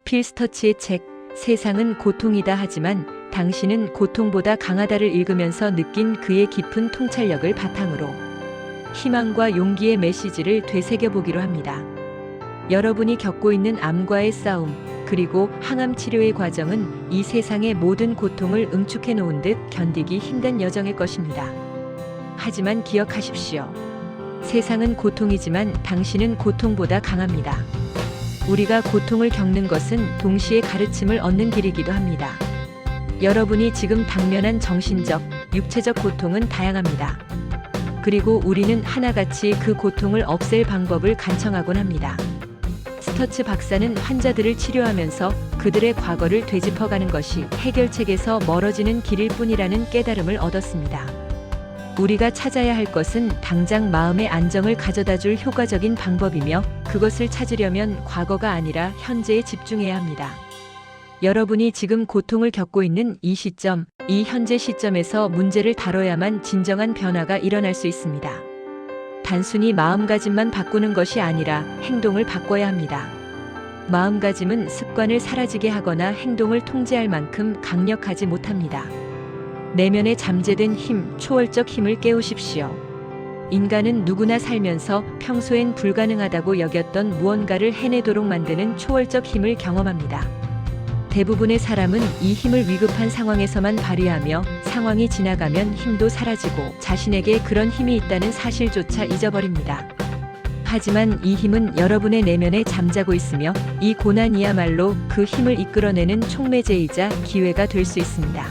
필 스터치의 책 세상은 고통이다 하지만 당신은 고통보다 강하다를 읽으면서 느낀 그의 깊은 통찰력을 바탕으로 희망과 용기의 메시지를 되새겨보기로 합니다. 여러분이 겪고 있는 암과의 싸움, 그리고 항암 치료의 과정은 이 세상의 모든 고통을 응축해 놓은 듯 견디기 힘든 여정일 것입니다. 하지만 기억하십시오. 세상은 고통이지만 당신은 고통보다 강합니다. 우리가 고통을 겪는 것은 동시에 가르침을 얻는 길이기도 합니다. 여러분이 지금 당면한 정신적, 육체적 고통은 다양합니다. 그리고 우리는 하나같이 그 고통을 없앨 방법을 간청하곤 합니다. 스터츠 박사는 환자들을 치료하면서 그들의 과거를 되짚어가는 것이 해결책에서 멀어지는 길일 뿐이라는 깨달음을 얻었습니다. 우리가 찾아야 할 것은 당장 마음의 안정을 가져다줄 효과적인 방법이며 그것을 찾으려면 과거가 아니라 현재에 집중해야 합니다. 여러분이 지금 고통을 겪고 있는 이 시점, 이 현재 시점에서 문제를 다뤄야만 진정한 변화가 일어날 수 있습니다. 단순히 마음가짐만 바꾸는 것이 아니라 행동을 바꿔야 합니다. 마음가짐은 습관을 사라지게 하거나 행동을 통제할 만큼 강력하지 못합니다. 내면에 잠재된 힘, 초월적 힘을 깨우십시오. 인간은 누구나 살면서 평소엔 불가능하다고 여겼던 무언가를 해내도록 만드는 초월적 힘을 경험합니다. 대부분의 사람은 이 힘을 위급한 상황에서만 발휘하며 상황이 지나가면 힘도 사라지고 자신에게 그런 힘이 있다는 사실조차 잊어버립니다. 하지만 이 힘은 여러분의 내면에 잠자고 있으며 이 고난이야말로 그 힘을 이끌어내는 촉매제이자 기회가 될 수 있습니다.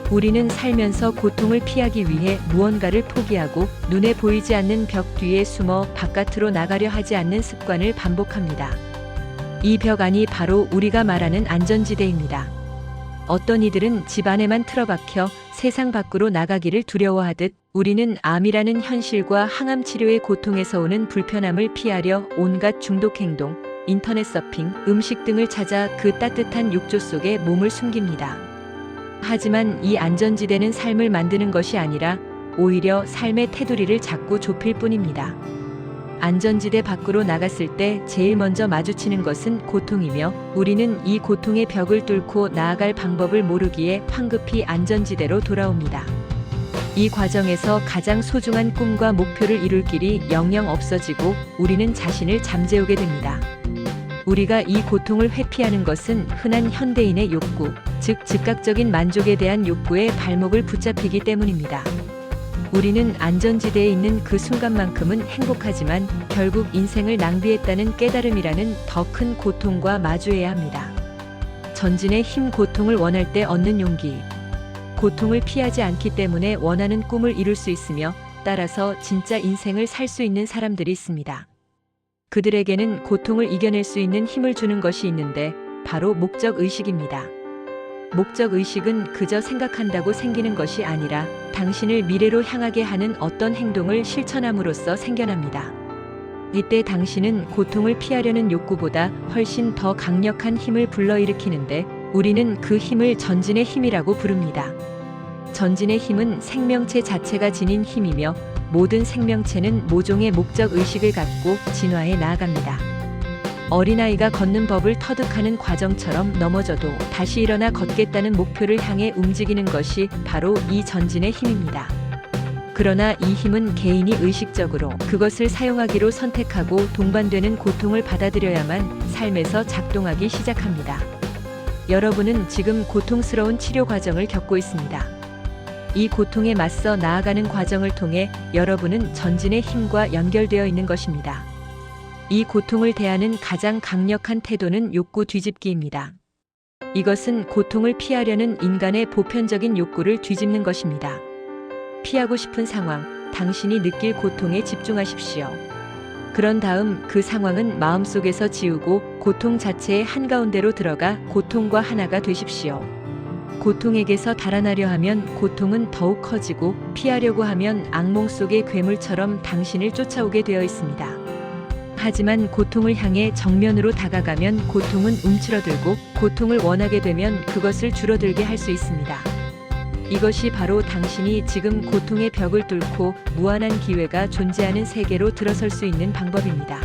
우리는 살면서 고통을 피하기 위해 무언가를 포기하고 눈에 보이지 않는 벽 뒤에 숨어 바깥으로 나가려 하지 않는 습관을 반복합니다. 이 벽 안이 바로 우리가 말하는 안전지대입니다. 어떤 이들은 집 안에만 틀어박혀 세상 밖으로 나가기를 두려워하듯 우리는 암이라는 현실과 항암 치료의 고통에서 오는 불편함을 피하려 온갖 중독 행동, 인터넷 서핑, 음식 등을 찾아 그 따뜻한 욕조 속에 몸을 숨깁니다. 하지만 이 안전지대는 삶을 만드는 것이 아니라 오히려 삶의 테두리를 자꾸 좁힐 뿐입니다. 안전지대 밖으로 나갔을 때 제일 먼저 마주치는 것은 고통이며 우리는 이 고통의 벽을 뚫고 나아갈 방법을 모르기에 황급히 안전지대로 돌아옵니다. 이 과정에서 가장 소중한 꿈과 목표를 이룰 길이 영영 없어지고 우리는 자신을 잠재우게 됩니다. 우리가 이 고통을 회피하는 것은 흔한 현대인의 욕구, 즉 즉각적인 만족에 대한 욕구에 발목을 붙잡히기 때문입니다. 우리는 안전지대에 있는 그 순간만큼은 행복하지만 결국 인생을 낭비했다는 깨달음이라는 더 큰 고통과 마주해야 합니다. 전진의 힘, 고통을 원할 때 얻는 용기. 고통을 피하지 않기 때문에 원하는 꿈을 이룰 수 있으며 따라서 진짜 인생을 살 수 있는 사람들이 있습니다. 그들에게는 고통을 이겨낼 수 있는 힘을 주는 것이 있는데 바로 목적의식입니다. 목적의식은 그저 생각한다고 생기는 것이 아니라 당신을 미래로 향하게 하는 어떤 행동을 실천함으로써 생겨납니다. 이때 당신은 고통을 피하려는 욕구보다 훨씬 더 강력한 힘을 불러일으키는데 우리는 그 힘을 전진의 힘이라고 부릅니다. 전진의 힘은 생명체 자체가 지닌 힘이며 모든 생명체는 모종의 목적의식을 갖고 진화해 나아갑니다. 어린아이가 걷는 법을 터득하는 과정처럼 넘어져도 다시 일어나 걷겠다는 목표를 향해 움직이는 것이 바로 이 전진의 힘입니다. 그러나 이 힘은 개인이 의식적으로 그것을 사용하기로 선택하고 동반되는 고통을 받아들여야만 삶에서 작동하기 시작합니다. 여러분은 지금 고통스러운 치료 과정을 겪고 있습니다. 이 고통에 맞서 나아가는 과정을 통해 여러분은 전진의 힘과 연결되어 있는 것입니다. 이 고통을 대하는 가장 강력한 태도는 욕구 뒤집기입니다. 이것은 고통을 피하려는 인간의 보편적인 욕구를 뒤집는 것입니다. 피하고 싶은 상황, 당신이 느낄 고통에 집중하십시오. 그런 다음 그 상황은 마음속에서 지우고 고통 자체의 한가운데로 들어가 고통과 하나가 되십시오. 고통에게서 달아나려 하면 고통은 더욱 커지고 피하려고 하면 악몽 속의 괴물처럼 당신을 쫓아오게 되어 있습니다. 하지만 고통을 향해 정면으로 다가가면 고통은 움츠러들고 고통을 원하게 되면 그것을 줄어들게 할 수 있습니다. 이것이 바로 당신이 지금 고통의 벽을 뚫고 무한한 기회가 존재하는 세계로 들어설 수 있는 방법입니다.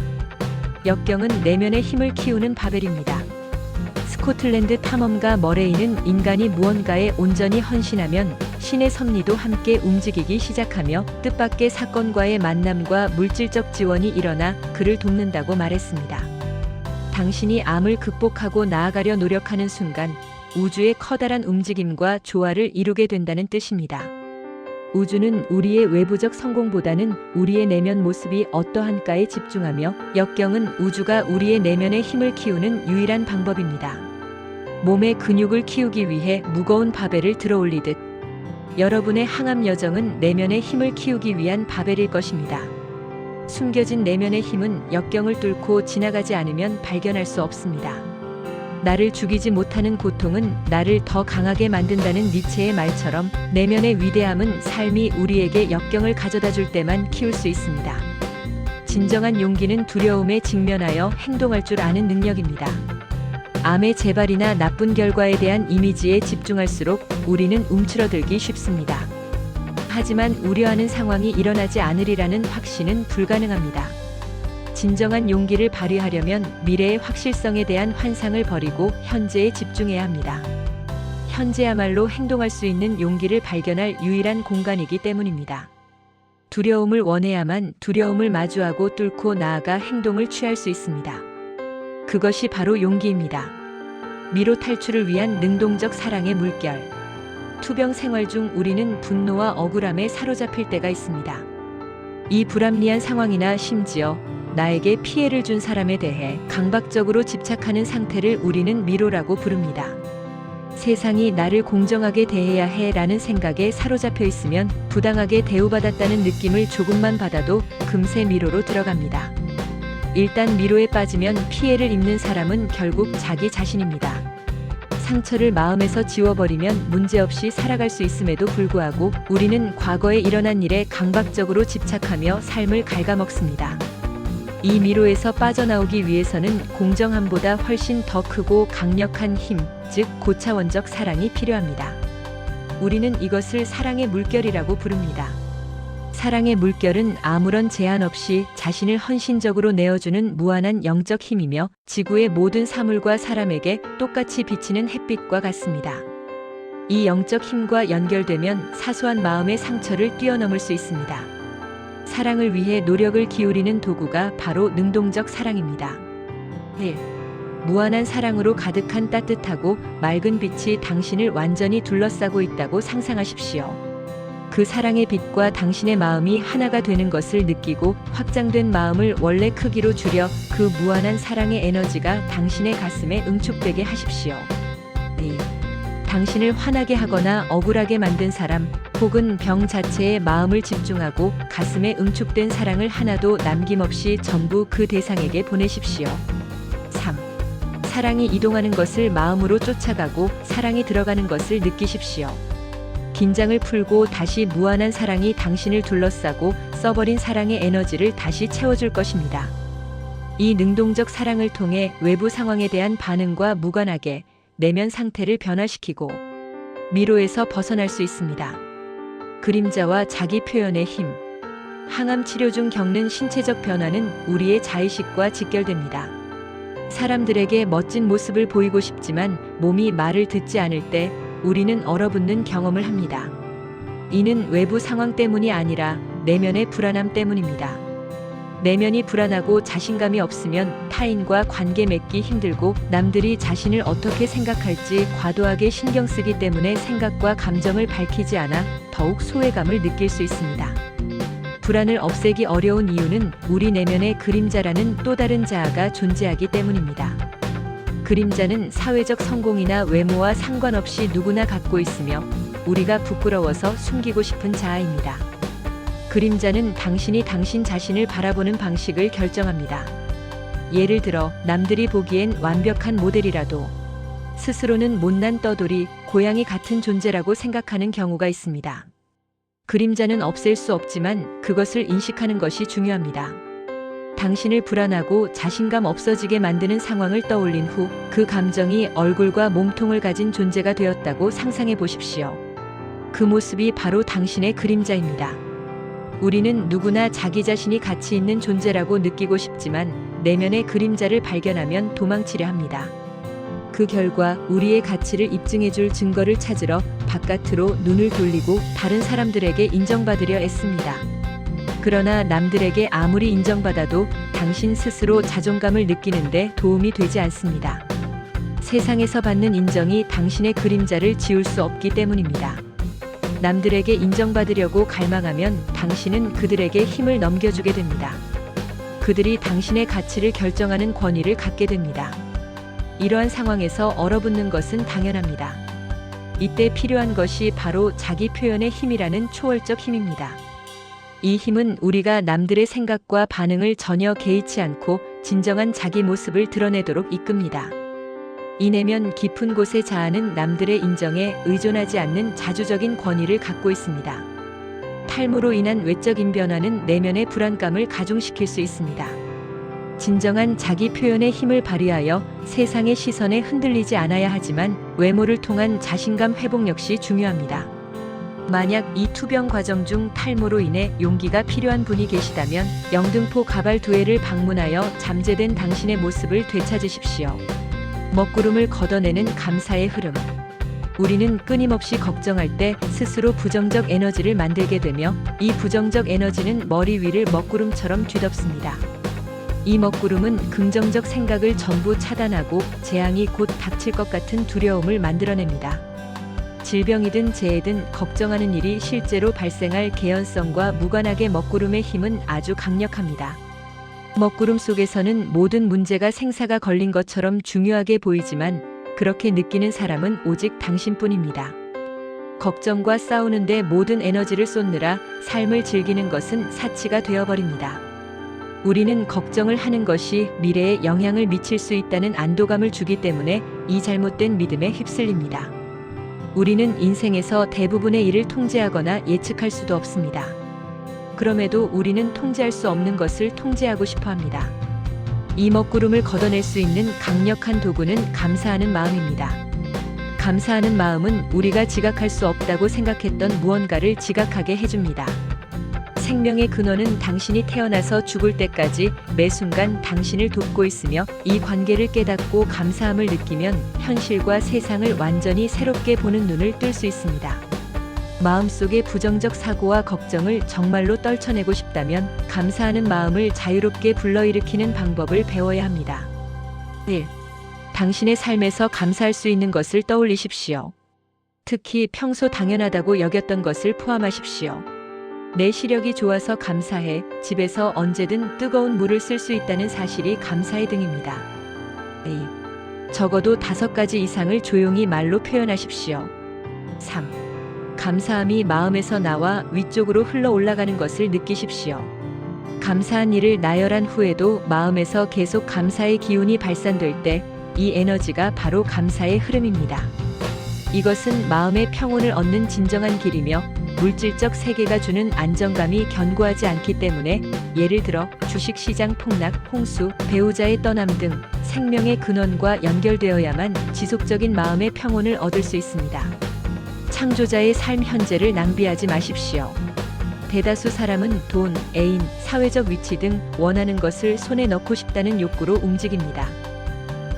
역경은 내면의 힘을 키우는 바벨입니다. 스코틀랜드 탐험가 머레이는 인간이 무언가에 온전히 헌신하면 신의 섭리도 함께 움직이기 시작하며 뜻밖의 사건과의 만남과 물질적 지원이 일어나 그를 돕는다고 말했습니다. 당신이 암을 극복하고 나아가려 노력하는 순간 우주의 커다란 움직임과 조화를 이루게 된다는 뜻입니다. 우주는 우리의 외부적 성공보다는 우리의 내면 모습이 어떠한가에 집중하며 역경은 우주가 우리의 내면의 힘을 키우는 유일한 방법입니다. 몸의 근육을 키우기 위해 무거운 바벨을 들어올리듯 여러분의 항암 여정은 내면의 힘을 키우기 위한 바벨일 것입니다. 숨겨진 내면의 힘은 역경을 뚫고 지나가지 않으면 발견할 수 없습니다. 나를 죽이지 못하는 고통은 나를 더 강하게 만든다는 니체의 말처럼 내면의 위대함은 삶이 우리에게 역경을 가져다 줄 때만 키울 수 있습니다. 진정한 용기는 두려움에 직면하여 행동할 줄 아는 능력입니다. 암의 재발이나 나쁜 결과에 대한 이미지에 집중할수록 우리는 움츠러들기 쉽습니다. 하지만 우려하는 상황이 일어나지 않으리라는 확신은 불가능합니다. 진정한 용기를 발휘하려면 미래의 확실성에 대한 환상을 버리고 현재에 집중해야 합니다. 현재야말로 행동할 수 있는 용기를 발견할 유일한 공간이기 때문입니다. 두려움을 원해야만 두려움을 마주하고 뚫고 나아가 행동을 취할 수 있습니다. 그것이 바로 용기입니다. 미로 탈출을 위한 능동적 사랑의 물결. 투병 생활 중 우리는 분노와 억울함에 사로잡힐 때가 있습니다. 이 불합리한 상황이나 심지어 나에게 피해를 준 사람에 대해 강박적으로 집착하는 상태를 우리는 미로라고 부릅니다. 세상이 나를 공정하게 대해야 해 라는 생각에 사로잡혀 있으면 부당하게 대우받았다는 느낌을 조금만 받아도 금세 미로로 들어갑니다. 일단 미로에 빠지면 피해를 입는 사람은 결국 자기 자신입니다. 상처를 마음에서 지워버리면 문제없이 살아갈 수 있음에도 불구하고 우리는 과거에 일어난 일에 강박적으로 집착하며 삶을 갉아먹습니다. 이 미로에서 빠져나오기 위해서는 공정함보다 훨씬 더 크고 강력한 힘, 즉 고차원적 사랑이 필요합니다. 우리는 이것을 사랑의 물결이라고 부릅니다. 사랑의 물결은 아무런 제한 없이 자신을 헌신적으로 내어주는 무한한 영적 힘이며 지구의 모든 사물과 사람에게 똑같이 비치는 햇빛과 같습니다. 이 영적 힘과 연결되면 사소한 마음의 상처를 뛰어넘을 수 있습니다. 사랑을 위해 노력을 기울이는 도구가 바로 능동적 사랑입니다. 1. 무한한 사랑으로 가득한 따뜻하고 맑은 빛이 당신을 완전히 둘러싸고 있다고 상상하십시오. 그 사랑의 빛과 당신의 마음이 하나가 되는 것을 느끼고 확장된 마음을 원래 크기로 줄여 그 무한한 사랑의 에너지가 당신의 가슴에 응축되게 하십시오. 2. 당신을 화나게 하거나 억울하게 만든 사람 혹은 병 자체에 마음을 집중하고 가슴에 응축된 사랑을 하나도 남김없이 전부 그 대상에게 보내십시오. 3. 사랑이 이동하는 것을 마음으로 쫓아가고 사랑이 들어가는 것을 느끼십시오. 긴장을 풀고 다시 무한한 사랑이 당신을 둘러싸고 써버린 사랑의 에너지를 다시 채워줄 것입니다. 이 능동적 사랑을 통해 외부 상황에 대한 반응과 무관하게 내면 상태를 변화시키고 미로에서 벗어날 수 있습니다. 그림자와 자기 표현의 힘. 항암 치료 중 겪는 신체적 변화는 우리의 자의식과 직결됩니다. 사람들에게 멋진 모습을 보이고 싶지만 몸이 말을 듣지 않을 때 우리는 얼어붙는 경험을 합니다. 이는 외부 상황 때문이 아니라 내면의 불안함 때문입니다. 내면이 불안하고 자신감이 없으면 타인과 관계 맺기 힘들고 남들이 자신을 어떻게 생각할지 과도하게 신경 쓰기 때문에 생각과 감정을 밝히지 않아 더욱 소외감을 느낄 수 있습니다. 불안을 없애기 어려운 이유는 우리 내면의 그림자라는 또 다른 자아가 존재하기 때문입니다. 그림자는 사회적 성공이나 외모와 상관없이 누구나 갖고 있으며 우리가 부끄러워서 숨기고 싶은 자아입니다. 그림자는 당신이 당신 자신을 바라보는 방식을 결정합니다. 예를 들어 남들이 보기엔 완벽한 모델이라도 스스로는 못난 떠돌이, 고양이 같은 존재라고 생각하는 경우가 있습니다. 그림자는 없앨 수 없지만 그것을 인식하는 것이 중요합니다. 당신을 불안하고 자신감 없어지게 만드는 상황을 떠올린 후 그 감정이 얼굴과 몸통을 가진 존재가 되었다고 상상해 보십시오. 그 모습이 바로 당신의 그림자입니다. 우리는 누구나 자기 자신이 가치 있는 존재라고 느끼고 싶지만 내면의 그림자를 발견하면 도망치려 합니다. 그 결과 우리의 가치를 입증해줄 증거를 찾으러 바깥으로 눈을 돌리고 다른 사람들에게 인정받으려 애씁니다. 그러나 남들에게 아무리 인정받아도 당신 스스로 자존감을 느끼는데 도움이 되지 않습니다. 세상에서 받는 인정이 당신의 그림자를 지울 수 없기 때문입니다. 남들에게 인정받으려고 갈망하면 당신은 그들에게 힘을 넘겨주게 됩니다. 그들이 당신의 가치를 결정하는 권위를 갖게 됩니다. 이러한 상황에서 얼어붙는 것은 당연합니다. 이때 필요한 것이 바로 자기 표현의 힘이라는 초월적 힘입니다. 이 힘은 우리가 남들의 생각과 반응을 전혀 개의치 않고 진정한 자기 모습을 드러내도록 이끕니다. 이 내면 깊은 곳의 자아는 남들의 인정에 의존하지 않는 자주적인 권위를 갖고 있습니다. 탈모로 인한 외적인 변화는 내면의 불안감을 가중시킬 수 있습니다. 진정한 자기 표현의 힘을 발휘하여 세상의 시선에 흔들리지 않아야 하지만 외모를 통한 자신감 회복 역시 중요합니다. 만약 이 투병 과정 중 탈모로 인해 용기가 필요한 분이 계시다면 영등포 가발두회를 방문하여 잠재된 당신의 모습을 되찾으십시오. 먹구름을 걷어내는 감사의 흐름. 우리는 끊임없이 걱정할 때 스스로 부정적 에너지를 만들게 되며 이 부정적 에너지는 머리 위를 먹구름처럼 뒤덮습니다. 이 먹구름은 긍정적 생각을 전부 차단하고 재앙이 곧 닥칠 것 같은 두려움을 만들어냅니다. 질병이든 재해든 걱정하는 일이 실제로 발생할 개연성과 무관하게 먹구름의 힘은 아주 강력합니다. 먹구름 속에서는 모든 문제가 생사가 걸린 것처럼 중요하게 보이지만 그렇게 느끼는 사람은 오직 당신뿐입니다. 걱정과 싸우는데 모든 에너지를 쏟느라 삶을 즐기는 것은 사치가 되어버립니다. 우리는 걱정을 하는 것이 미래에 영향을 미칠 수 있다는 안도감을 주기 때문에 이 잘못된 믿음에 휩쓸립니다. 우리는 인생에서 대부분의 일을 통제하거나 예측할 수도 없습니다. 그럼에도 우리는 통제할 수 없는 것을 통제하고 싶어 합니다. 이 먹구름을 걷어낼 수 있는 강력한 도구는 감사하는 마음입니다. 감사하는 마음은 우리가 지각할 수 없다고 생각했던 무언가를 지각하게 해줍니다. 생명의 근원은 당신이 태어나서 죽을 때까지 매 순간 당신을 돕고 있으며 이 관계를 깨닫고 감사함을 느끼면 현실과 세상을 완전히 새롭게 보는 눈을 뜰 수 있습니다. 마음속의 부정적 사고와 걱정을 정말로 떨쳐내고 싶다면 감사하는 마음을 자유롭게 불러일으키는 방법을 배워야 합니다. 1. 당신의 삶에서 감사할 수 있는 것을 떠올리십시오. 특히 평소 당연하다고 여겼던 것을 포함하십시오. 내 시력이 좋아서 감사해. 집에서 언제든 뜨거운 물을 쓸 수 있다는 사실이 감사의 등입니다. 2. 적어도 5가지 이상을 조용히 말로 표현하십시오. 3. 감사함이 마음에서 나와 위쪽으로 흘러 올라가는 것을 느끼십시오. 감사한 일을 나열한 후에도 마음에서 계속 감사의 기운이 발산될 때 이 에너지가 바로 감사의 흐름입니다. 이것은 마음의 평온을 얻는 진정한 길이며 물질적 세계가 주는 안정감이 견고하지 않기 때문에 예를 들어 주식시장 폭락, 홍수, 배우자의 떠남 등 생명의 근원과 연결되어야만 지속적인 마음의 평온을 얻을 수 있습니다. 창조자의 삶 현재를 낭비하지 마십시오. 대다수 사람은 돈, 애인, 사회적 위치 등 원하는 것을 손에 넣고 싶다는 욕구로 움직입니다.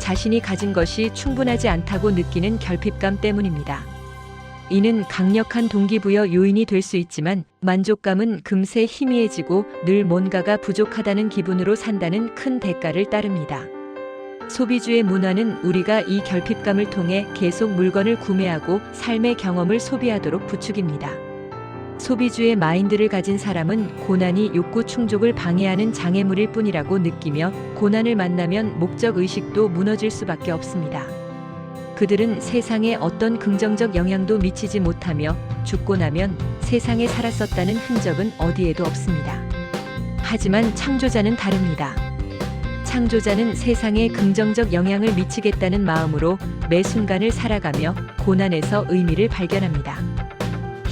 자신이 가진 것이 충분하지 않다고 느끼는 결핍감 때문입니다. 이는 강력한 동기부여 요인이 될 수 있지만 만족감은 금세 희미해지고 늘 뭔가가 부족하다는 기분으로 산다는 큰 대가를 따릅니다. 소비주의 문화는 우리가 이 결핍감을 통해 계속 물건을 구매하고 삶의 경험을 소비하도록 부추깁니다. 소비주의 마인드를 가진 사람은 고난이 욕구 충족을 방해하는 장애물일 뿐이라고 느끼며 고난을 만나면 목적 의식도 무너질 수밖에 없습니다. 그들은 세상에 어떤 긍정적 영향도 미치지 못하며 죽고 나면 세상에 살았었다는 흔적은 어디에도 없습니다. 하지만 창조자는 다릅니다. 창조자는 세상에 긍정적 영향을 미치겠다는 마음으로 매 순간을 살아가며 고난에서 의미를 발견합니다.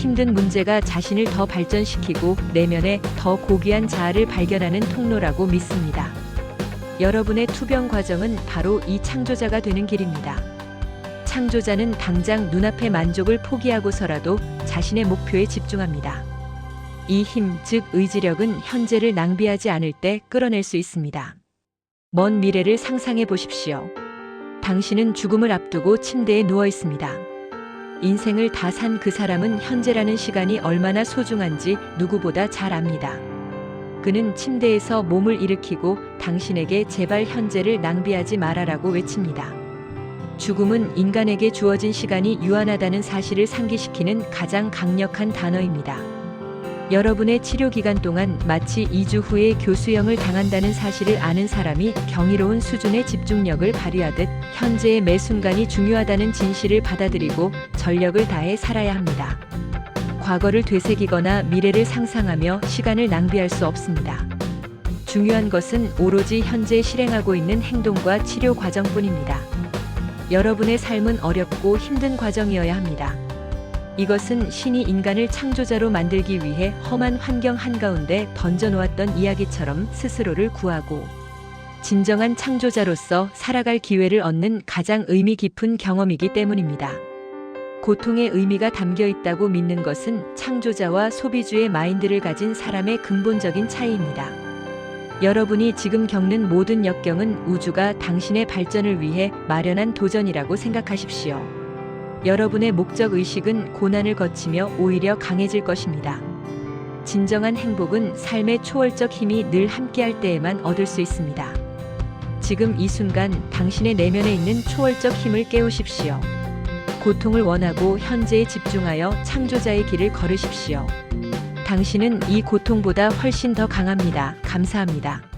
힘든 문제가 자신을 더 발전시키고 내면에 더 고귀한 자아를 발견하는 통로라고 믿습니다. 여러분의 투병 과정은 바로 이 창조자가 되는 길입니다. 창조자는 당장 눈앞의 만족을 포기하고서라도 자신의 목표에 집중합니다. 이 힘, 즉 의지력은 현재를 낭비하지 않을 때 끌어낼 수 있습니다. 먼 미래를 상상해 보십시오. 당신은 죽음을 앞두고 침대에 누워 있습니다. 인생을 다 산 그 사람은 현재라는 시간이 얼마나 소중한지 누구보다 잘 압니다. 그는 침대에서 몸을 일으키고 당신에게 제발 현재를 낭비하지 말아라고 외칩니다. 죽음은 인간에게 주어진 시간이 유한하다는 사실을 상기시키는 가장 강력한 단어입니다. 여러분의 치료 기간 동안 마치 2주 후에 교수형을 당한다는 사실을 아는 사람이 경이로운 수준의 집중력을 발휘하듯 현재의 매 순간이 중요하다는 진실을 받아들이고 전력을 다해 살아야 합니다. 과거를 되새기거나 미래를 상상하며 시간을 낭비할 수 없습니다. 중요한 것은 오로지 현재 실행하고 있는 행동과 치료 과정뿐입니다. 여러분의 삶은 어렵고 힘든 과정이어야 합니다. 이것은 신이 인간을 창조자로 만들기 위해 험한 환경 한가운데 던져놓았던 이야기처럼 스스로를 구하고 진정한 창조자로서 살아갈 기회를 얻는 가장 의미 깊은 경험이기 때문입니다. 고통의 의미가 담겨 있다고 믿는 것은 창조자와 소비주의 마인드를 가진 사람의 근본적인 차이입니다. 여러분이 지금 겪는 모든 역경은 우주가 당신의 발전을 위해 마련한 도전이라고 생각하십시오. 여러분의 목적 의식은 고난을 거치며 오히려 강해질 것입니다. 진정한 행복은 삶의 초월적 힘이 늘 함께할 때에만 얻을 수 있습니다. 지금 이 순간 당신의 내면에 있는 초월적 힘을 깨우십시오. 고통을 원하고 현재에 집중하여 창조자의 길을 걸으십시오. 당신은 이 고통보다 훨씬 더 강합니다. 감사합니다.